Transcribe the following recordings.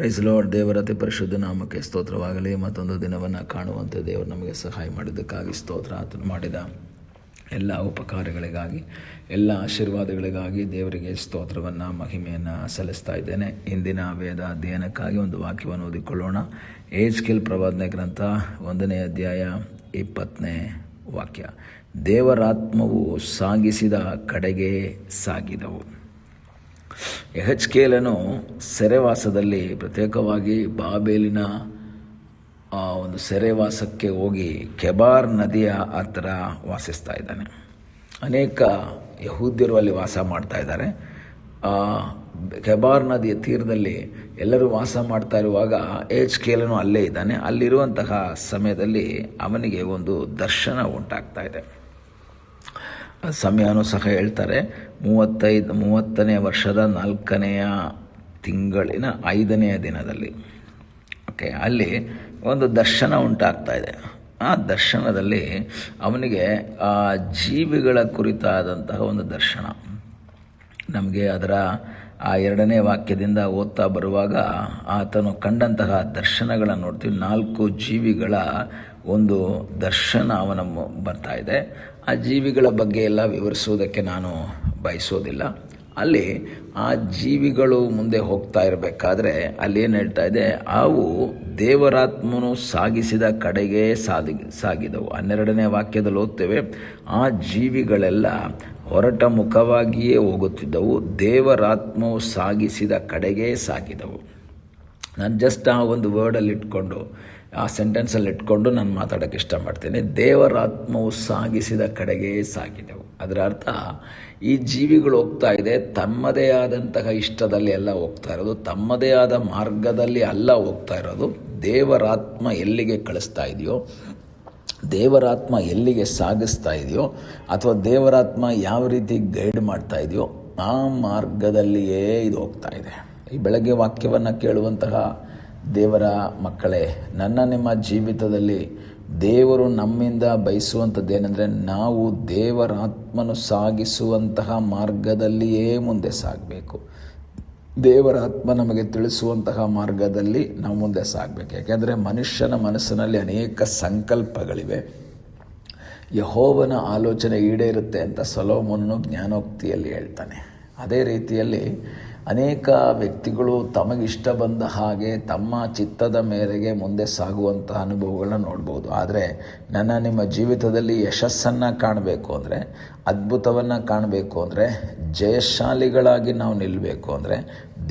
Price lord. ದೇವರ ಅತಿ ಪರಿಶುದ್ಧ ನಾಮಕ್ಕೆ ಸ್ತೋತ್ರವಾಗಲಿ. ಮತ್ತೊಂದು ದಿನವನ್ನು ಕಾಣುವಂತೆ ದೇವರು ನಮಗೆ ಸಹಾಯ ಮಾಡಿದ್ದಕ್ಕಾಗಿ ಸ್ತೋತ್ರ. ಆತನು ಮಾಡಿದ ಎಲ್ಲ ಉಪಕಾರಗಳಿಗಾಗಿ, ಎಲ್ಲ ಆಶೀರ್ವಾದಗಳಿಗಾಗಿ ದೇವರಿಗೆ ಸ್ತೋತ್ರವನ್ನು, ಮಹಿಮೆಯನ್ನು ಸಲ್ಲಿಸ್ತಾ ಇದ್ದೇನೆ. ಇಂದಿನ ವೇದ ಅಧ್ಯಯನಕ್ಕಾಗಿ ಒಂದು ವಾಕ್ಯವನ್ನು ಓದಿಕೊಳ್ಳೋಣ. ಎಹೆಜ್ಕೇಲ್ ಪ್ರವಾದನೆ ಗ್ರಂಥ 1ನೇ ಅಧ್ಯಾಯ 20ನೇ ವಾಕ್ಯ. ದೇವರಾತ್ಮವು ಸಾಗಿಸಿದ ಕಡೆಗೆ ಸಾಗಿದವು. ಎಹೆಜ್ಕೇಲನು ಸೆರೆವಾಸದಲ್ಲಿ, ಪ್ರತ್ಯೇಕವಾಗಿ ಬಾಬೇಲಿನ ಒಂದು ಸೆರೆವಾಸಕ್ಕೆ ಹೋಗಿ ಕೆಬಾರ್ ನದಿಯ ಹತ್ರ ವಾಸಿಸ್ತಾ ಇದ್ದಾನೆ. ಅನೇಕ ಯಹೂದ್ಯರು ಅಲ್ಲಿ ವಾಸ ಮಾಡ್ತಾ ಇದ್ದಾರೆ. ಕೆಬಾರ್ ನದಿಯ ತೀರದಲ್ಲಿ ಎಲ್ಲರೂ ವಾಸ ಮಾಡ್ತಾ ಇರುವಾಗ ಎಹೆಜ್ಕೇಲನು ಅಲ್ಲೇ ಇದ್ದಾನೆ. ಅಲ್ಲಿರುವಂತಹ ಸಮಯದಲ್ಲಿ ಅವನಿಗೆ ಒಂದು ದರ್ಶನ ಉಂಟಾಗ್ತಾ ಇದೆ. ಸಮಯನೂ ಸಹ ಹೇಳ್ತಾರೆ, 30ನೇ ವರ್ಷದ 4ನೆಯ ತಿಂಗಳಿನ 5ನೆಯ ದಿನದಲ್ಲಿ. ಅಲ್ಲಿ ಒಂದು ದರ್ಶನ ಉಂಟಾಗ್ತಾ ಇದೆ. ಆ ದರ್ಶನದಲ್ಲಿ ಅವನಿಗೆ ಆ ಜೀವಿಗಳ ಕುರಿತಾದಂತಹ ಒಂದು ದರ್ಶನ. ನಮಗೆ ಅದರ ಆ 2ನೇ ವಾಕ್ಯದಿಂದ ಓದ್ತಾ ಬರುವಾಗ ಆತನು ಕಂಡಂತಹ ದರ್ಶನಗಳನ್ನು ನೋಡ್ತೀವಿ. 4 ಜೀವಿಗಳ ಒಂದು ದರ್ಶನ ಅವನ ಬರ್ತಾ ಇದೆ. ಆ ಜೀವಿಗಳ ಬಗ್ಗೆ ಎಲ್ಲ ವಿವರಿಸುವುದಕ್ಕೆ ನಾನು ಬಯಸೋದಿಲ್ಲ. ಅಲ್ಲಿ ಆ ಜೀವಿಗಳು ಮುಂದೆ ಹೋಗ್ತಾ ಇರಬೇಕಾದ್ರೆ ಅಲ್ಲಿ ಏನು ಹೇಳ್ತಾ ಇದೆ, ಅವು ದೇವರಾತ್ಮನು ಸಾಗಿಸಿದ ಕಡೆಗೆ ಸಾಗಿದವು. 12ನೇ ವಾಕ್ಯದಲ್ಲಿ ಓದ್ತೇವೆ, ಆ ಜೀವಿಗಳೆಲ್ಲ ಹೊರಟ ಮುಖವಾಗಿಯೇ ಹೋಗುತ್ತಿದ್ದವು, ದೇವರಾತ್ಮವು ಸಾಗಿಸಿದ ಕಡೆಗೆ ಸಾಗಿದವು. ನಾನು ಜಸ್ಟ್ ಆ ಒಂದು ವರ್ಡಲ್ಲಿ ಇಟ್ಕೊಂಡು, ಆ ಸೆಂಟೆನ್ಸಲ್ಲಿ ಇಟ್ಕೊಂಡು ನಾನು ಮಾತಾಡೋಕ್ಕೆ ಇಷ್ಟಪಡ್ತೇನೆ. ದೇವರಾತ್ಮವು ಸಾಗಿಸಿದ ಕಡೆಗೆ ಸಾಗಿದವು. ಅದರ ಅರ್ಥ, ಈ ಜೀವಿಗಳು ಹೋಗ್ತಾ ಇದೆ, ತಮ್ಮದೇ ಆದಂತಹ ಇಷ್ಟದಲ್ಲಿ ಎಲ್ಲ ಹೋಗ್ತಾ ಇರೋದು, ತಮ್ಮದೇ ಆದ ಮಾರ್ಗದಲ್ಲಿ ಅಲ್ಲ ಹೋಗ್ತಾ ಇರೋದು. ದೇವರಾತ್ಮ ಎಲ್ಲಿಗೆ ಕಳಿಸ್ತಾ ಇದೆಯೋ, ದೇವರಾತ್ಮ ಎಲ್ಲಿಗೆ ಸಾಗಿಸ್ತಾ ಇದೆಯೋ, ಅಥವಾ ದೇವರಾತ್ಮ ಯಾವ ರೀತಿ ಗೈಡ್ ಮಾಡ್ತಾ ಇದೆಯೋ ಆ ಮಾರ್ಗದಲ್ಲಿಯೇ ಇದು ಹೋಗ್ತಾ ಇದೆ. ಈ ಬೆಳಗ್ಗೆ ವಾಕ್ಯವನ್ನು ಕೇಳುವಂತಹ ದೇವರ ಮಕ್ಕಳೇ, ನಿಮ್ಮ ಜೀವಿತದಲ್ಲಿ ದೇವರು ನಮ್ಮಿಂದ ಬಯಸುವಂಥದ್ದೇನೆಂದರೆ, ನಾವು ದೇವರಾತ್ಮನು ಸಾಗಿಸುವಂತಹ ಮಾರ್ಗದಲ್ಲಿಯೇ ಮುಂದೆ ಸಾಗಬೇಕು. ದೇವರಾತ್ಮ ನಮಗೆ ತಿಳಿಸುವಂತಹ ಮಾರ್ಗದಲ್ಲಿ ನಾವು ಮುಂದೆ ಸಾಗಬೇಕು. ಯಾಕೆಂದರೆ ಮನುಷ್ಯನ ಮನಸ್ಸಿನಲ್ಲಿ ಅನೇಕ ಸಂಕಲ್ಪಗಳಿವೆ. ಯೆಹೋವನ ಆಲೋಚನೆ ಈಡೇರುತ್ತೆ ಅಂತ ಸೊಲೊಮೋನನು ಜ್ಞಾನೋಕ್ತಿಯಲ್ಲಿ ಹೇಳ್ತಾನೆ. ಅದೇ ರೀತಿಯಲ್ಲಿ ಅನೇಕ ವ್ಯಕ್ತಿಗಳು ತಮಗಿಷ್ಟ ಬಂದ ಹಾಗೆ ತಮ್ಮ ಚಿತ್ತದ ಮೇರೆಗೆ ಮುಂದೆ ಸಾಗುವಂತಹ ಅನುಭವಗಳನ್ನ ನೋಡ್ಬೋದು. ಆದರೆ ನಿಮ್ಮ ಜೀವಿತದಲ್ಲಿ ಯಶಸ್ಸನ್ನು ಕಾಣಬೇಕು ಅಂದರೆ, ಅದ್ಭುತವನ್ನು ಕಾಣಬೇಕು ಅಂದರೆ, ಜಯಶಾಲಿಗಳಾಗಿ ನಾವು ನಿಲ್ಲಬೇಕು ಅಂದರೆ,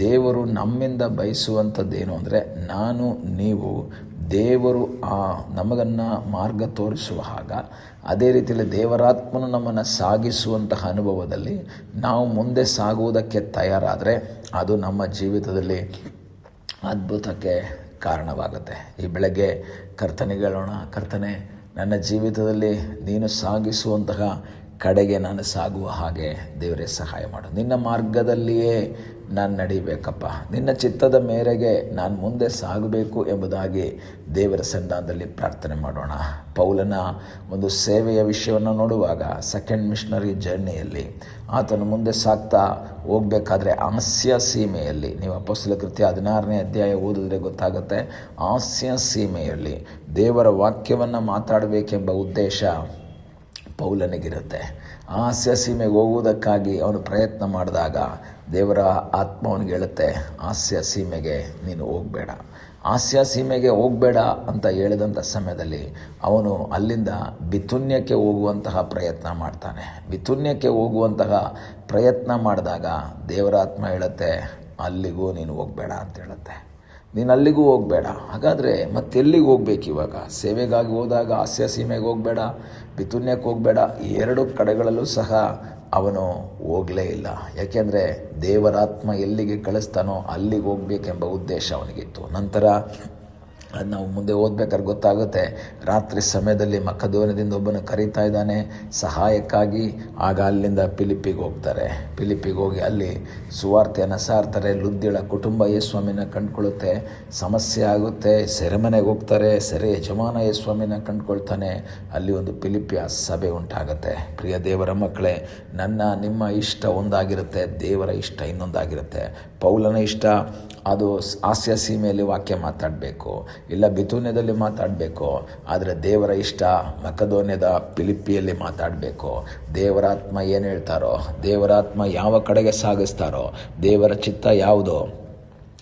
ದೇವರು ನಮ್ಮಿಂದ ಬಯಸುವಂಥದ್ದೇನು ಅಂದರೆ, ನೀವು ದೇವರು ನಮಗನ್ನು ಮಾರ್ಗ ತೋರಿಸುವ ಹಾಗ, ಅದೇ ರೀತಿಯಲ್ಲಿ ದೇವರಾತ್ಮನು ನಮ್ಮನ್ನು ಸಾಗಿಸುವಂತಹ ಅನುಭವದಲ್ಲಿ ನಾವು ಮುಂದೆ ಸಾಗುವುದಕ್ಕೆ ತಯಾರಾದರೆ ಅದು ನಮ್ಮ ಜೀವಿತದಲ್ಲಿ ಅದ್ಭುತಕ್ಕೆ ಕಾರಣವಾಗುತ್ತೆ. ಈ ಬೆಳಗ್ಗೆ ಕರ್ತನಿಗೆ ಹೇಳೋಣ, ಕರ್ತನೆ, ನನ್ನ ಜೀವಿತದಲ್ಲಿ ನೀನು ಸಾಗಿಸುವಂತಹ ಕಡೆಗೆ ನಾನು ಸಾಗುವ ಹಾಗೆ ದೇವರೇ ಸಹಾಯ ಮಾಡು. ನಿನ್ನ ಮಾರ್ಗದಲ್ಲಿಯೇ ನಾನು ನಡಿಬೇಕಪ್ಪ, ನಿನ್ನ ಚಿತ್ತದ ಮೇರೆಗೆ ನಾನು ಮುಂದೆ ಸಾಗಬೇಕು ಎಂಬುದಾಗಿ ದೇವರ ಸನ್ನಿಧಾನದಲ್ಲಿ ಪ್ರಾರ್ಥನೆ ಮಾಡೋಣ. ಪೌಲನ ಒಂದು ಸೇವೆಯ ವಿಷಯವನ್ನು ನೋಡುವಾಗ, ಸೆಕೆಂಡ್ ಮಿಷನರಿ ಜರ್ನಿಯಲ್ಲಿ ಆತನು ಮುಂದೆ ಸಾಗ್ತಾ ಹೋಗಬೇಕಾದ್ರೆ ಆಸ್ಯ ಸೀಮೆಯಲ್ಲಿ, ನೀವು ಅಪೊಸ್ತಲ ಕೃತ್ಯ 16ನೇ ಅಧ್ಯಾಯ ಓದಿದ್ರೆ ಗೊತ್ತಾಗುತ್ತೆ, ಆಸ್ಯ ಸೀಮೆಯಲ್ಲಿ ದೇವರ ವಾಕ್ಯವನ್ನು ಮಾತಾಡಬೇಕೆಂಬ ಉದ್ದೇಶ ಪೌಲನಿಗಿರುತ್ತೆ. ಆಸ್ಯ ಸೀಮೆಗೆ ಹೋಗುವುದಕ್ಕಾಗಿ ಅವನು ಪ್ರಯತ್ನ ಮಾಡಿದಾಗ ದೇವರ ಆತ್ಮ ಅವನಿಗೆ ಹೇಳುತ್ತೆ, ಆಸ್ಯ ಸೀಮೆಗೆ ನೀನು ಹೋಗಬೇಡ, ಆಸ್ಯ ಸೀಮೆಗೆ ಹೋಗಬೇಡ ಅಂತ ಹೇಳಿದಂಥ ಸಮಯದಲ್ಲಿ ಅವನು ಅಲ್ಲಿಂದ ಬಿಥುನ್ಯಕ್ಕೆ ಹೋಗುವಂತಹ ಪ್ರಯತ್ನ ಮಾಡ್ತಾನೆ. ಬಿಥುನ್ಯಕ್ಕೆ ಹೋಗುವಂತಹ ಪ್ರಯತ್ನ ಮಾಡಿದಾಗ ದೇವರ ಆತ್ಮ ಹೇಳುತ್ತೆ, ಅಲ್ಲಿಗೂ ನೀನು ಹೋಗಬೇಡ ಅಂತ ಹೇಳುತ್ತೆ. ನೀನು ಅಲ್ಲಿಗೂ ಹೋಗಬೇಡ. ಹಾಗಾದರೆ ಮತ್ತೆಲ್ಲಿಗೆ ಹೋಗ್ಬೇಕು ಇವಾಗ? ಸೇವೆಗಾಗಿ ಹೋದಾಗ ಆಸ್ಯ ಸೀಮೆಗೆ ಹೋಗಬೇಡ, ಬಿಥುನ್ಯಕ್ಕೆ ಹೋಗಬೇಡ, 2 ಕಡೆಗಳಲ್ಲೂ ಸಹ ಅವನು ಹೋಗಲೇ ಇಲ್ಲ. ಯಾಕೆಂದರೆ ದೇವರಾತ್ಮ ಎಲ್ಲಿಗೆ ಕಳಿಸ್ತಾನೋ ಅಲ್ಲಿಗೆ ಹೋಗಬೇಕೆಂಬ ಉದ್ದೇಶ ಅವನಿಗಿತ್ತು. ನಂತರ ಅದು ನಾವು ಮುಂದೆ ಓದಬೇಕಾದ್ರೆ ಗೊತ್ತಾಗುತ್ತೆ. ರಾತ್ರಿ ಸಮಯದಲ್ಲಿ ಮಕ್ಕದೋನ್ಯದಿಂದ ಒಬ್ಬನು ಕರೀತಾ ಇದ್ದಾನೆ ಸಹಾಯಕ್ಕಾಗಿ. ಆಗ ಅಲ್ಲಿಂದ ಫಿಲಿಪ್ಪಿಗೆ ಹೋಗ್ತಾರೆ. ಫಿಲಿಪ್ಪಿಗೆ ಹೋಗಿ ಅಲ್ಲಿ ಸುವಾರ್ತೆಯನ್ನು ಸಾರ್ತಾರೆ. ಲುದ್ಯಳ ಕುಟುಂಬ ಯೇಸುಸ್ವಾಮಿನ ಕಂಡುಕೊಳ್ಳುತ್ತೆ. ಸಮಸ್ಯೆ ಆಗುತ್ತೆ. ಸೆರೆಮನೆಗೆ ಹೋಗ್ತಾರೆ. ಸೆರೆ ಯಜಮಾನ ಯೇಸುಸ್ವಾಮಿನ ಕಂಡುಕೊಳ್ತಾನೆ. ಅಲ್ಲಿ ಒಂದು ಫಿಲಿಪ್ಪಿಯ ಸಭೆ ಉಂಟಾಗುತ್ತೆ. ಪ್ರಿಯ ದೇವರ ಮಕ್ಕಳೇ, ನಿಮ್ಮ ಇಷ್ಟ ಒಂದಾಗಿರುತ್ತೆ, ದೇವರ ಇಷ್ಟ ಇನ್ನೊಂದಾಗಿರುತ್ತೆ. ಪೌಲನ ಇಷ್ಟ ಅದು ಆಸ್ಯ ಸೀಮೆಯಲ್ಲಿ ವಾಕ್ಯ ಮಾತಾಡಬೇಕು, ಇಲ್ಲ ಬಿತೂನ್ಯದಲ್ಲಿ ಮಾತಾಡಬೇಕು. ಆದರೆ ದೇವರ ಇಷ್ಟ ಮಕದೋನ್ಯದ ಫಿಲಿಪ್ಪಿಯಲ್ಲಿ ಮಾತಾಡಬೇಕು. ದೇವರಾತ್ಮ ಏನು ಹೇಳ್ತಾರೋ, ದೇವರಾತ್ಮ ಯಾವ ಕಡೆಗೆ ಸಾಗಿಸ್ತಾರೋ, ದೇವರ ಚಿತ್ತ ಯಾವುದೋ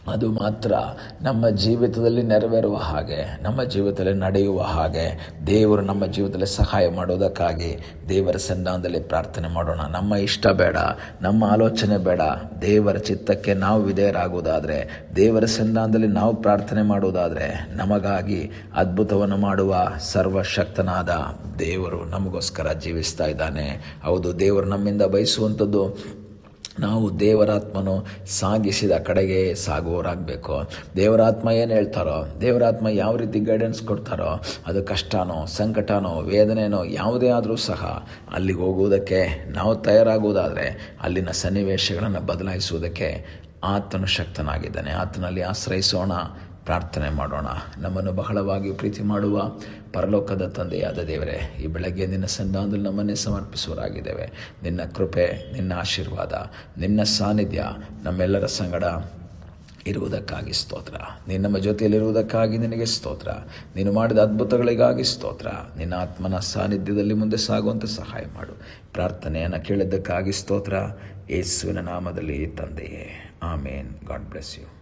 ಅದು ಮಾತ್ರ ನಮ್ಮ ಜೀವಿತದಲ್ಲಿ ನೆರವೇರುವ ಹಾಗೆ, ನಮ್ಮ ಜೀವಿತದಲ್ಲಿ ನಡೆಯುವ ಹಾಗೆ ದೇವರು ನಮ್ಮ ಜೀವಿತದಲ್ಲಿ ಸಹಾಯ ಮಾಡೋದಕ್ಕಾಗಿ ದೇವರ ಸನ್ನಿಧಾನದಲ್ಲಿ ಪ್ರಾರ್ಥನೆ ಮಾಡೋಣ. ನಮ್ಮ ಇಷ್ಟ ಬೇಡ, ನಮ್ಮ ಆಲೋಚನೆ ಬೇಡ, ದೇವರ ಚಿತ್ತಕ್ಕೆ ನಾವು ವಿಧೇಯರಾಗುವುದಾದರೆ, ದೇವರ ಸನ್ನಿಧಾನದಲ್ಲಿ ನಾವು ಪ್ರಾರ್ಥನೆ ಮಾಡುವುದಾದರೆ, ನಮಗಾಗಿ ಅದ್ಭುತವನ್ನು ಮಾಡುವ ಸರ್ವಶಕ್ತನಾದ ದೇವರು ನಮಗೋಸ್ಕರ ಜೀವಿಸ್ತಾ ಇದ್ದಾನೆ. ಹೌದು, ದೇವರು ನಮ್ಮಿಂದ ಬಯಸುವಂಥದ್ದು ನಾವು ದೇವರಾತ್ಮನು ಸಾಗಿಸಿದ ಕಡೆಗೆ ಸಾಗುವವರಾಗಬೇಕು. ದೇವರಾತ್ಮ ಏನು ಹೇಳ್ತಾರೋ, ದೇವರಾತ್ಮ ಯಾವ ರೀತಿ ಗೈಡೆನ್ಸ್ ಕೊಡ್ತಾರೋ, ಅದು ಕಷ್ಟನೋ ಸಂಕಟನೋ ವೇದನೆನೋ ಯಾವುದೇ ಆದರೂ ಸಹ ಅಲ್ಲಿಗೆ ಹೋಗುವುದಕ್ಕೆ ನಾವು ತಯಾರಾಗುವುದಾದರೆ ಅಲ್ಲಿನ ಸನ್ನಿವೇಶಗಳನ್ನು ಬದಲಾಯಿಸುವುದಕ್ಕೆ ಆತನು ಶಕ್ತನಾಗಿದ್ದಾನೆ. ಆತನಲ್ಲಿ ಆಶ್ರಯಿಸೋಣ, ಪ್ರಾರ್ಥನೆ ಮಾಡೋಣ. ನಮ್ಮನ್ನು ಬಹಳವಾಗಿ ಪ್ರೀತಿ ಮಾಡುವ ಪರಲೋಕದ ತಂದೆಯಾದ ದೇವರೇ, ಈ ಬೆಳಗ್ಗೆ ನಿನ್ನ ಸನ್ನಿಧಾನದಲ್ಲಿ ನಮ್ಮನ್ನೇ ಸಮರ್ಪಿಸುವರಾಗಿದ್ದೇವೆ. ನಿನ್ನ ಕೃಪೆ, ನಿನ್ನ ಆಶೀರ್ವಾದ, ನಿನ್ನ ಸಾನ್ನಿಧ್ಯ ನಮ್ಮೆಲ್ಲರ ಸಂಗಡ ಇರುವುದಕ್ಕಾಗಿ ಸ್ತೋತ್ರ. ನೀನು ನಮ್ಮ ಜೊತೆಯಲ್ಲಿರುವುದಕ್ಕಾಗಿ ನಿನಗೆ ಸ್ತೋತ್ರ. ನೀನು ಮಾಡಿದ ಅದ್ಭುತಗಳಿಗಾಗಿ ಸ್ತೋತ್ರ. ನಿನ್ನ ಆತ್ಮನ ಸಾನ್ನಿಧ್ಯದಲ್ಲಿ ಮುಂದೆ ಸಾಗುವಂತೆ ಸಹಾಯ ಮಾಡು. ಪ್ರಾರ್ಥನೆಯನ್ನು ಕೇಳಿದ್ದಕ್ಕಾಗಿ ಸ್ತೋತ್ರ. ಯೇಸುವಿನ ನಾಮದಲ್ಲಿ ತಂದೆಯೇ, ಆಮೇನ್. God bless you.